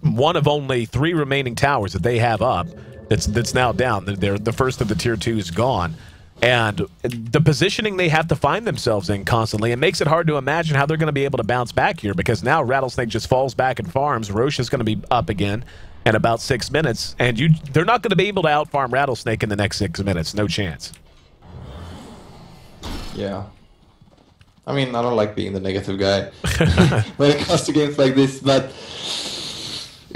one of only 3 remaining towers that they have up that's now down. The first of the tier 2 is gone. And the positioning they have to find themselves in constantly, it makes it hard to imagine how they're going to be able to bounce back here, because now Rattlesnake just falls back and farms. Roche is going to be up again in about 6 minutes, and they're not going to be able to outfarm Rattlesnake in the next 6 minutes. No chance. Yeah. I mean, I don't like being the negative guy when it comes to games like this, but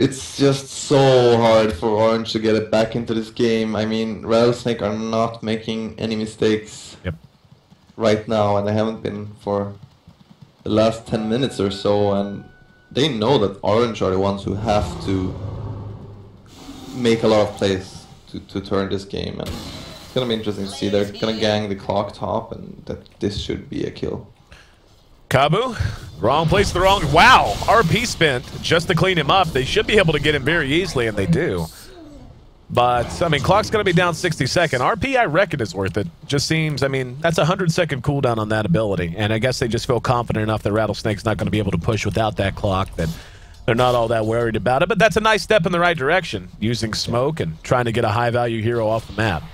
It's just so hard for Orange to get it back into this game. I mean, Rattlesnake are not making any mistakes right now, and they haven't been for the last 10 minutes or so, and they know that Orange are the ones who have to make a lot of plays to turn this game, and it's gonna be interesting to see. They're gonna gang the clock top, and that this should be a kill. Kabu, wrong place, the wrong... Wow, RP spent just to clean him up. They should be able to get him very easily, and they do. But, I mean, clock's going to be down 60 seconds. RP, I reckon, is worth it. Just seems, I mean, that's a 100-second cooldown on that ability. And I guess they just feel confident enough that Rattlesnake's not going to be able to push without that clock, that they're not all that worried about it. But that's a nice step in the right direction, using smoke and trying to get a high-value hero off the map.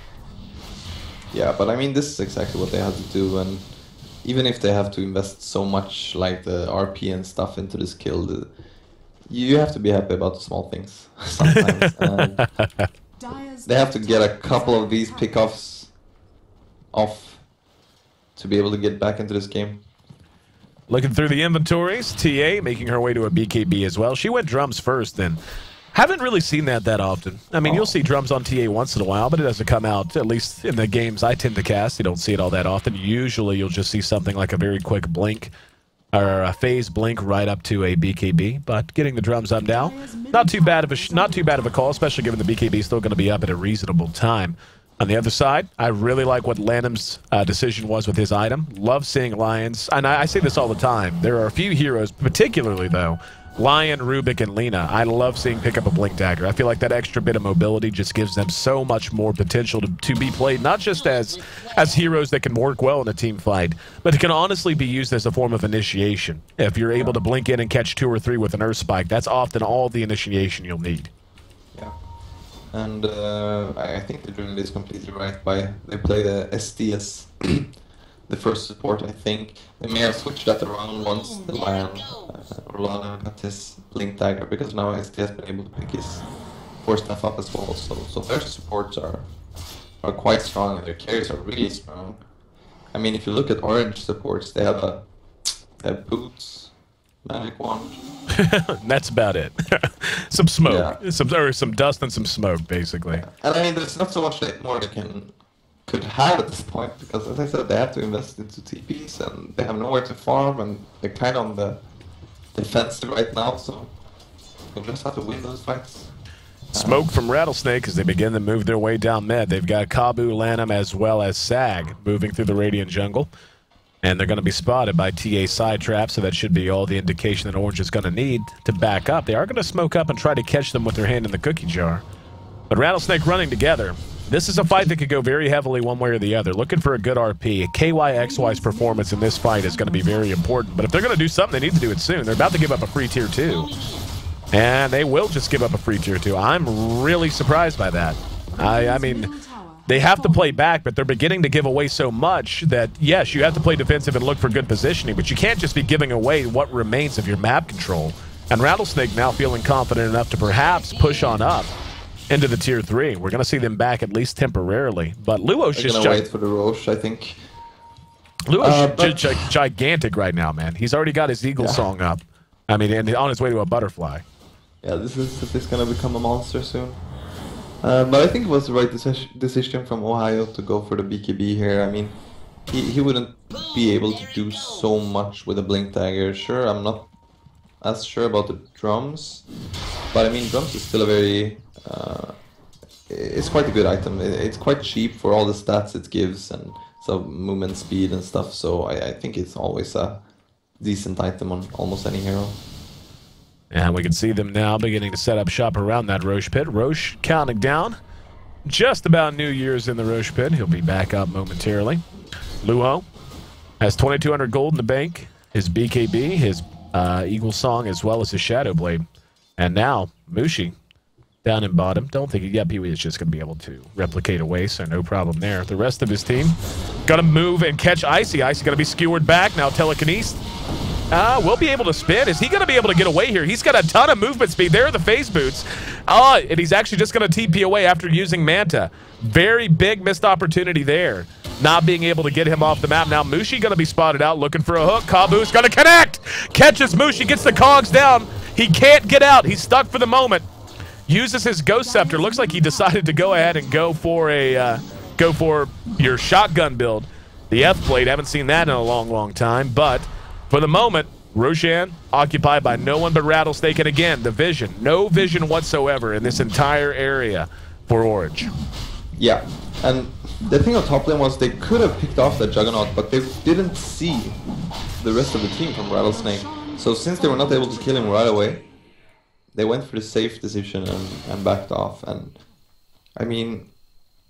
Yeah, but I mean, this is exactly what they have to do, and even if they have to invest so much, like the RP and stuff, into this kill, you have to be happy about the small things sometimes. And they have to get a couple of these pickoffs off to be able to get back into this game. Looking through the inventories, TA making her way to a BKB as well. She went drums first, and haven't really seen that often. I mean, you'll see drums on TA once in a while, but it doesn't come out, at least in the games I tend to cast. You don't see it all that often. Usually you'll just see something like a very quick blink or a phase blink right up to a BKB. But getting the drums up now, not too bad of a call, especially given the BKB is still going to be up at a reasonable time. On the other side, I really like what Lanham's decision was with his item. Love seeing Lions, and I say this all the time. There are a few heroes, particularly though, Lion, Rubik, and Lena, I love seeing pick up a Blink Dagger. I feel like that extra bit of mobility just gives them so much more potential to be played, not just as heroes that can work well in a team fight, but it can honestly be used as a form of initiation. If you're able to blink in and catch 2 or 3 with an Earth Spike, that's often all the initiation you'll need. Yeah. And I think they're doing this completely right by they play the SD as the first support. I think they may have switched that around once the Lion Rolando got his Blink Dagger, because now SD has been able to pick his 4 stuff up as well. So their supports are quite strong, and their carries are really strong. I mean, if you look at Orange supports, they have boots, magic wand. That's about it. Some smoke, yeah. some dust and some smoke, basically. Yeah. And I mean, there's not so much more they could have at this point, because as I said, they have to invest into TPs, and they have nowhere to farm, and they're kind of on the defensive right now, so they'll just have to win those fights. Smoke from Rattlesnake as they begin to move their way down mid. They've got Kabu, Lanham, as well as Sag moving through the Radiant jungle. And they're going to be spotted by TA side trap, so that should be all the indication that Orange is going to need to back up. They are going to smoke up and try to catch them with their hand in the cookie jar. But Rattlesnake running together. This is a fight that could go very heavily one way or the other. Looking for a good RP. KYXY's performance in this fight is going to be very important. But if they're going to do something, they need to do it soon. They're about to give up a free tier 2. And they will just give up a free tier 2. I'm really surprised by that. I mean, they have to play back, but they're beginning to give away so much that, yes, you have to play defensive and look for good positioning, but you can't just be giving away what remains of your map control. And Rattlesnake now feeling confident enough to perhaps push on up into the tier 3. We're going to see them back at least temporarily. But Luo's just wait for the Roche, I think. Luo's just gigantic right now, man. He's already got his Eagle song up. I mean, and on his way to a butterfly. Yeah, this is going to become a monster soon. But I think it was the right decision from Ohio to go for the BKB here. I mean, he wouldn't be able to do so much with a Blink Dagger. Sure, I'm not as sure about the drums, but I mean, drums is still a very... it's quite a good item. It's quite cheap for all the stats it gives and some movement speed and stuff, so I think it's always a decent item on almost any hero. And we can see them now beginning to set up shop around that Roche pit. Roche counting down. Just about New Year's in the Roche pit. He'll be back up momentarily. Luo has 2,200 gold in the bank. His BKB, his Eagle Song, as well as his Shadow Blade. And now, Mushi down in bottom. Don't think Pee-wee is just going to be able to replicate away, so no problem there. The rest of his team going to move and catch Icy. Icy going to be skewered back. Now telekinesis. Will be able to spin. Is he going to be able to get away here? He's got a ton of movement speed. There are the phase boots. And he's actually just going to TP away after using Manta. Very big missed opportunity there. Not being able to get him off the map. Now Mushi going to be spotted out looking for a hook. Kabu's going to connect. Catches Mushi, gets the cogs down. He can't get out. He's stuck for the moment. Uses his Ghost Scepter. Looks like he decided to go ahead and go for your shotgun build. The F-Blade, haven't seen that in a long, long time. But for the moment, Roshan occupied by no one but Rattlesnake. And again, the vision. No vision whatsoever in this entire area for Orange. Yeah, and the thing on top lane was they could have picked off the Juggernaut, but they didn't see the rest of the team from Rattlesnake. So since they were not able to kill him right away, they went for the safe decision and backed off. And I mean,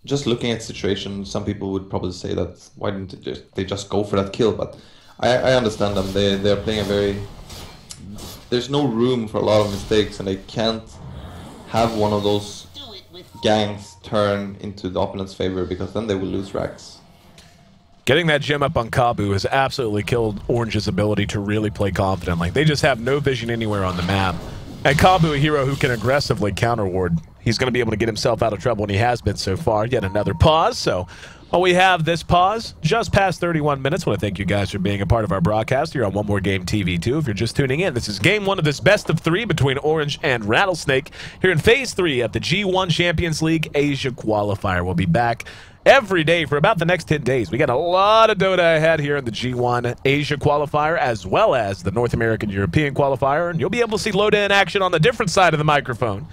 just looking at the situation, some people would probably say that why didn't they just go for that kill? But I understand them. They're playing a very... There's no room for a lot of mistakes, and they can't have one of those gangs turn into the opponent's favor, because then they will lose racks. Getting that gem up on Kabu has absolutely killed Orange's ability to really play confidently. They just have no vision anywhere on the map. And Kabu, a hero who can aggressively counter-ward, he's going to be able to get himself out of trouble, and he has been so far. Yet another pause. So while we have this pause, just past 31 minutes, I want to thank you guys for being a part of our broadcast here on One More Game TV 2. If you're just tuning in, this is game 1 of this best of 3 between Orange and Rattlesnake here in Phase 3 of the G-1 Champions League Asia Qualifier. We'll be back every day for about the next 10 days. We got a lot of Dota ahead here in the G1 Asia Qualifier, as well as the North American European Qualifier, and you'll be able to see Loda in action on the different side of the microphone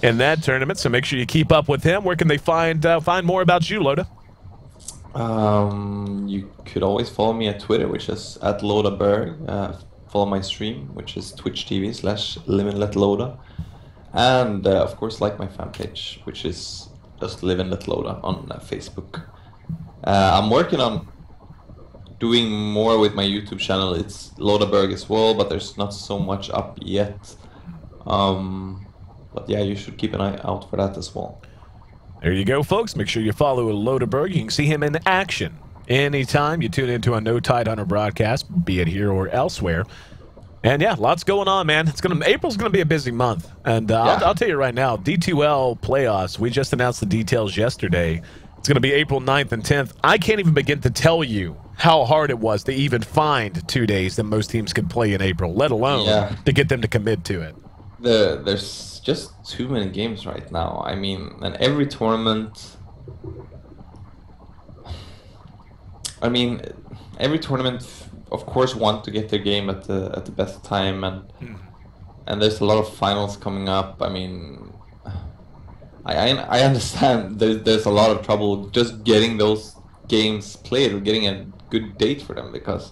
in that tournament, so make sure you keep up with him. Where can they find more about you, Loda? You could always follow me at Twitter, which is @LodaBerg. Follow my stream, which is twitch.tv/liveandletloda. And of course, like my fan page, which is just Live and Let Loda on Facebook. I'm working on doing more with my YouTube channel. It's LodaBerg as well, but there's not so much up yet. But yeah, you should keep an eye out for that as well. There you go, folks. Make sure you follow LodaBerg. You can see him in action anytime you tune into a No Tidehunter broadcast, be it here or elsewhere. And yeah, lots going on, man. April's gonna be a busy month, and I'll tell you right now, D2L playoffs. We just announced the details yesterday. It's gonna be April 9th and 10th. I can't even begin to tell you how hard it was to even find 2 days that most teams could play in April, let alone to get them to commit to it. There's just too many games right now. I mean, and every tournament. Of course, want to get their game at the best time, and there's a lot of finals coming up. I mean, I understand there's a lot of trouble just getting those games played or getting a good date for them, because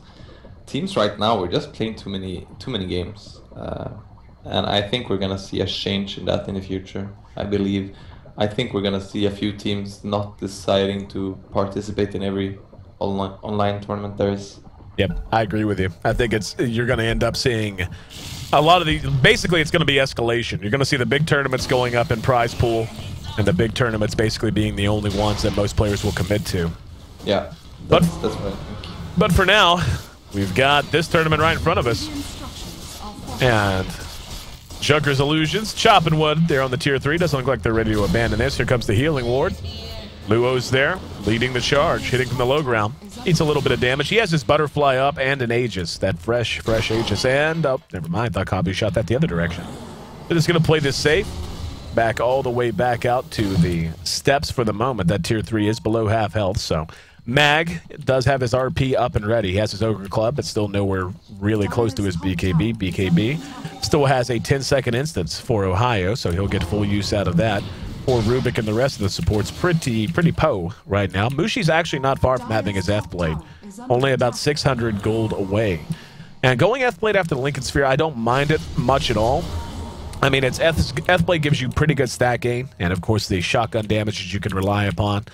teams right now we're just playing too many games, and I think we're gonna see a change in that in the future. I think we're gonna see a few teams not deciding to participate in every online tournament there is. Yep, I agree with you. I think you're going to end up seeing a lot of these. Basically, it's going to be escalation. You're going to see the big tournaments going up in prize pool, and the big tournaments basically being the only ones that most players will commit to. Yeah, that's what I think. But for now, we've got this tournament right in front of us. And Junker's Illusions, chopping wood there on the tier 3. Doesn't look like they're ready to abandon this. Here comes the healing ward. Luo's there, leading the charge, hitting from the low ground. Eats a little bit of damage. He has his butterfly up and an Aegis, that fresh Aegis. And, oh, never mind, thought Kabu shot that the other direction. They're just going to play this safe. Back all the way back out to the steps for the moment. That tier 3 is below half health, so Mag does have his RP up and ready. He has his Ogre Club, but still nowhere really close to his BKB. BKB still has a 10-second instance for Ohio, so he'll get full use out of that. Or Rubik and the rest of the support's pretty po right now. Mushi's actually not far from having his F-Blade. Only about 600 gold away. And going F-Blade after the Lincoln Sphere, I don't mind it much at all. I mean, F-Blade gives you pretty good stat gain, and of course the shotgun damage that you can rely upon.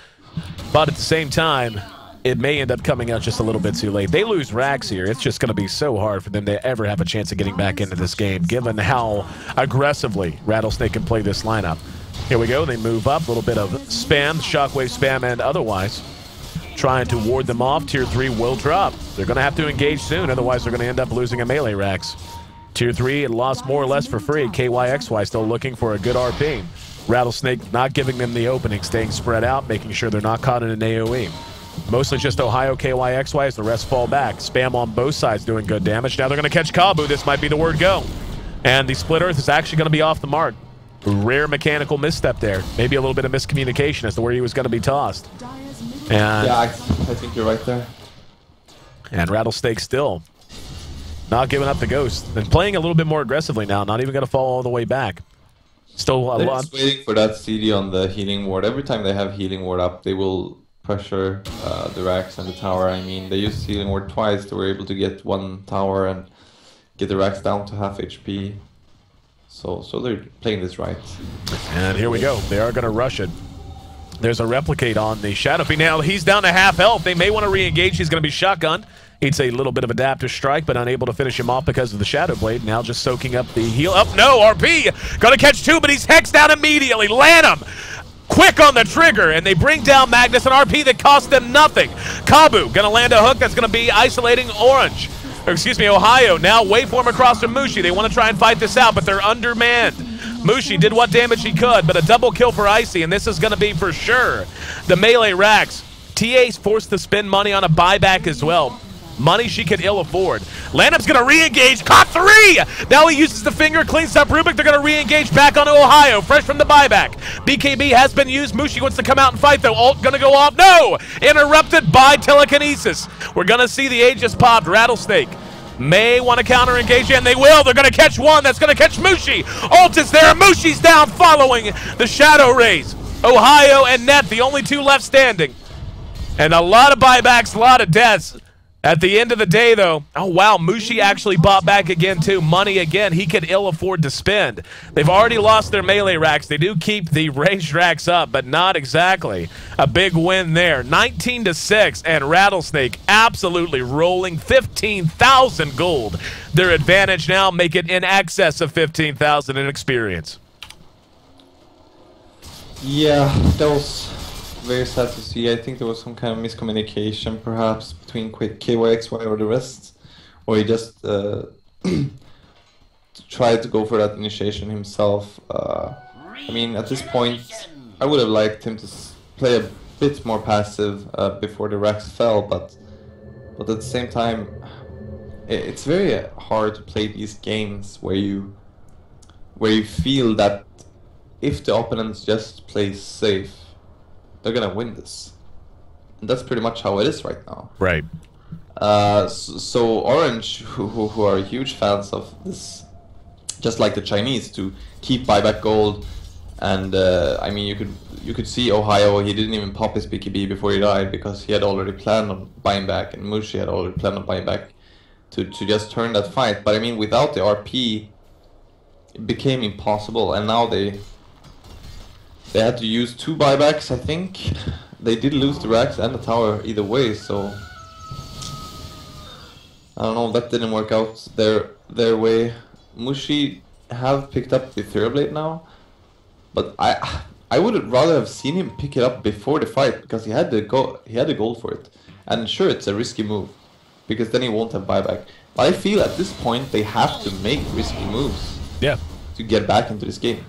But at the same time, it may end up coming out just a little bit too late. They lose racks here. It's just going to be so hard for them to ever have a chance of getting back into this game, given how aggressively Rattlesnake can play this lineup. Here we go. They move up. A little bit of spam, shockwave spam, and otherwise. Trying to ward them off. Tier 3 will drop. They're going to have to engage soon. Otherwise, they're going to end up losing a melee racks. Tier 3 lost more or less for free. KYXY still looking for a good RP. Rattlesnake not giving them the opening, staying spread out, making sure they're not caught in an AoE. Mostly just Ohio KYXY as the rest fall back. Spam on both sides doing good damage. Now they're going to catch Kabu. This might be the word go. And the Split Earth is actually going to be off the mark. Rare mechanical misstep there. Maybe a little bit of miscommunication as to where he was going to be tossed. And yeah, I think you're right there. And Rattlesnake still not giving up the ghost. And playing a little bit more aggressively now. Not even going to fall all the way back. Still a They're lot. just waiting for that CD on the healing ward. Every time they have healing ward up, they will pressure the racks and the tower. I mean, they used healing ward twice. They were able to get one tower and get the racks down to half HP. So they're playing this right. And here we go. They are going to rush it. There's a replicate on the Shadow Fiend. Now he's down to half health. They may want to re-engage. He's going to be shotgunned. It's a little bit of adaptive strike, but unable to finish him off because of the Shadow Blade. Now just soaking up the heal. Up, no, RP. Going to catch two, but he's hexed down immediately. Land him. Quick on the trigger, and they bring down Magnus and RP that cost them nothing. Kabu going to land a hook that's going to be isolating Orange. Or excuse me, Ohio. Now waveform across from Mushi. They want to try and fight this out, but they're undermanned. Mushi did what damage he could, but a double kill for Icy, and this is going to be for sure the melee racks. TA's forced to spend money on a buyback as well. Money she could ill afford. Lanham's going to re-engage. Caught three! Now he uses the finger, cleans up Rubik. They're going to re-engage back onto Ohio, fresh from the buyback. BKB has been used. Mushi wants to come out and fight, though. Ult going to go off. No! Interrupted by telekinesis. We're going to see the Aegis popped. Rattlesnake may want to counter-engage, and they will. They're going to catch one. That's going to catch Mushi. Ult is there. Mushi's down following the Shadow Rays. Ohio and Net, the only two left standing. And a lot of buybacks, a lot of deaths. At the end of the day, though, oh, wow, Mushi actually bought back again, too. Money again he could ill afford to spend. They've already lost their melee racks. They do keep the ranged racks up, but not exactly a big win there. 19-6, and Rattlesnake absolutely rolling 15,000 gold. Their advantage now make it in excess of 15,000 in experience. Yeah, that was very sad to see. I think there was some kind of miscommunication, perhaps, between KYXY or the rest, or he just tried to go for that initiation himself. I mean, at this point, I would have liked him to play a bit more passive before the racks fell, but at the same time, it's very hard to play these games where you feel that if the opponents just play safe, they're gonna win this. And that's pretty much how it is right now. Right. So Orange, who are huge fans of this, just like the Chinese, to keep buyback gold, and I mean, you could see Ohio. He didn't even pop his BKB before he died because he had already planned on buying back, and Mushi had already planned on buying back to just turn that fight. But I mean, without the RP, it became impossible, and now they had to use 2 buybacks, I think. They did lose the racks and the tower either way, so I don't know, that didn't work out their way. Mushi have picked up the Ethereal Blade now, but I would rather have seen him pick it up before the fight because he had the gold for it. And sure, it's a risky move because then he won't have buyback. But I feel at this point they have to make risky moves. Yeah. To get back into this game.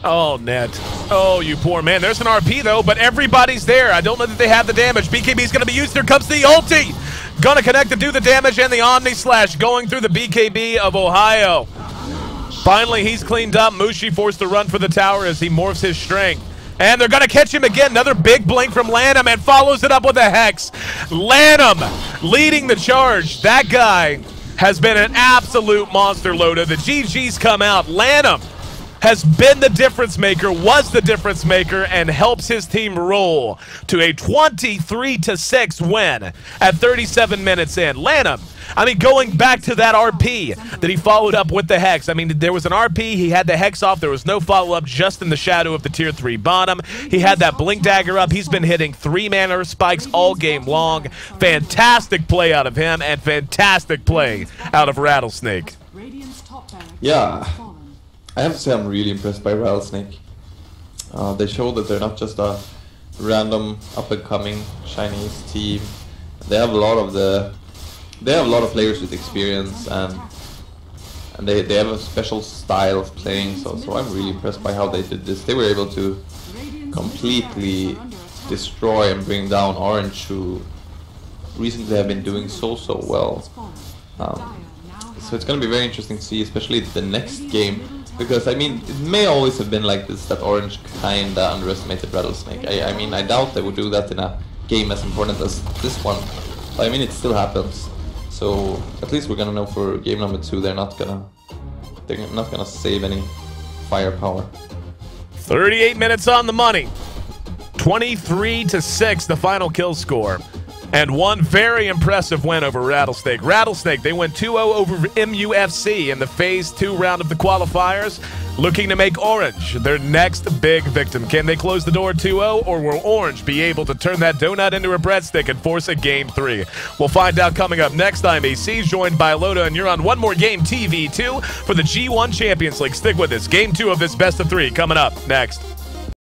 Oh, Net. Oh, you poor man. There's an RP, though, but everybody's there. I don't know that they have the damage. BKB's going to be used. There comes the ulti. Going to connect to do the damage, and the Omni Slash going through the BKB of Ohio. Finally, he's cleaned up. Mushi forced to run for the tower as he morphs his strength. And they're going to catch him again. Another big blink from Lanham, and follows it up with a Hex. Lanham leading the charge. That guy has been an absolute monster, Loda. The GG's come out. Lanham has been the difference maker, was the difference maker, and helps his team roll to a 23-6 win at 37 minutes in. Lanham, I mean, going back to that RP that he followed up with the Hex. I mean, there was an RP, he had the Hex off, there was no follow-up, just in the shadow of the Tier 3 bottom. He had that Blink Dagger up. He's been hitting 3-mana spikes all game long. Fantastic play out of him, and fantastic play out of Rattlesnake. Yeah. I have to say I'm really impressed by Rattlesnake. They show that they're not just a random up-and-coming Chinese team. They have a lot of players with experience, and they have a special style of playing. So I'm really impressed by how they did this. They were able to completely destroy and bring down Orange, who recently have been doing so well. So it's going to be very interesting to see, especially the next game, because I mean, it may always have been like this, that Orange kinda underestimated Rattlesnake. I mean, I doubt they would do that in a game as important as this one. But I mean, it still happens. So at least we're gonna know for game number 2 they're not gonna save any firepower. 38 minutes on the money. 23-6, the final kill score. And one very impressive win over Rattlesnake. Rattlesnake, they went 2-0 over MUFC in the Phase 2 round of the qualifiers, looking to make Orange their next big victim. Can they close the door 2-0, or will Orange be able to turn that donut into a breadstick and force a Game 3? We'll find out coming up next. I'm AC, joined by Loda, and you're on One More Game TV 2 for the G1 Champions League. Stick with us. Game 2 of this best of 3 coming up next.